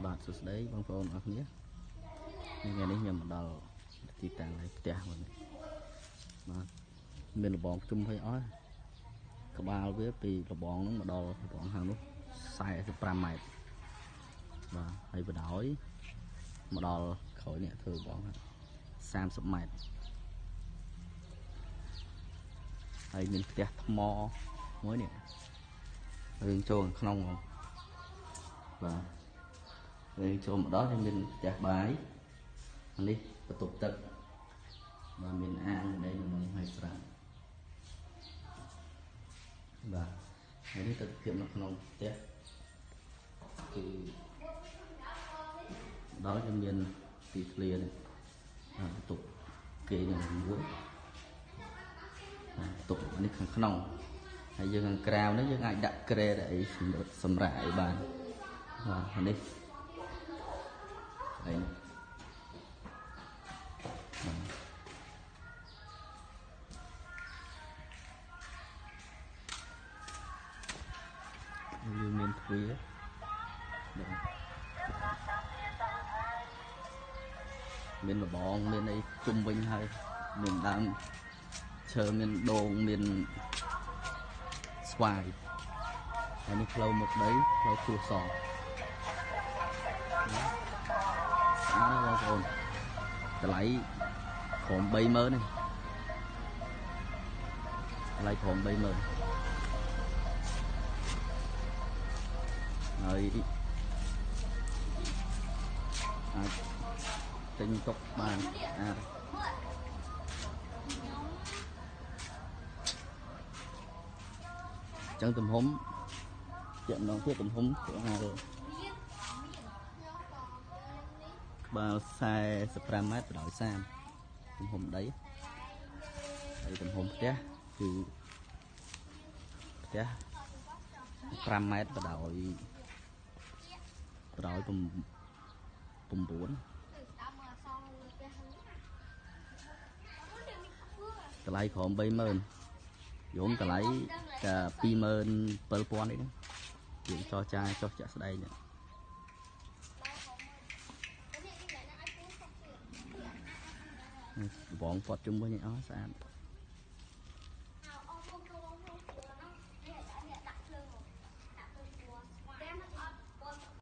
បាទសួស្តីបងប្អូនអរគ្នាថ្ងៃនេះខ្ញុំមកដល់ទីតាំងនៃផ្ទះមួយនេះបាទមានលបងជុំឲ្យអស់ក្បាលវាពីលបងហ្នឹងមកដល់លបងខាងនោះ45ម៉ែត្របាទហើយបណ្ដោយមកដល់ក្រោយនេះធ្វើលបង30ម៉ែត្រហើយមានផ្ទះថ្មមួយនេះរឿងចូលក្នុងបាទយើងចូលមកដល់ហើយមានផ្ទះបាយនេះបន្ទប់ទឹកបាទមានអាងដីនឹងហើយស្រាប់បាទហើយនេះទឹកភាពនៅក្នុងផ្ទះគឺដល់យើងមានទីធ្លានេះបន្ទប់គេនឹងមួយបន្ទប់នេះខាងក្នុងហើយយើងខាងក្រៅនេះយើងអាចដាក់ក្រែអីសម្រាប់អីបានបាទនេះអីយើងមានទ្វារមានលបងមានអីជុំវិញហើយមានដើមឈើមានដូងមានស្វាយហើយនេះផ្លូវមុខដីផ្លូវគោះសស្អាតណាស់បងប្អូនតម្លៃក្រុម 30000 នេះតម្លៃក្រុម 30000ហើយអាចទិញទុកបានចឹងទំហំជាក់ម្ដងទៀតទំហំគឺក្បាល45ម៉ែត្របណ្ដោយ30ទំហំដីហើយទំហំផ្ទះគឺផ្ទះ5ម៉ែត្របណ្ដោយ9តម្លៃក្រុម 30000យំតម្លៃតែ27000នេះយើងចរចាចុះចាក់ស្ដែងបងគាត់ជុំវិញអស់ស្អាត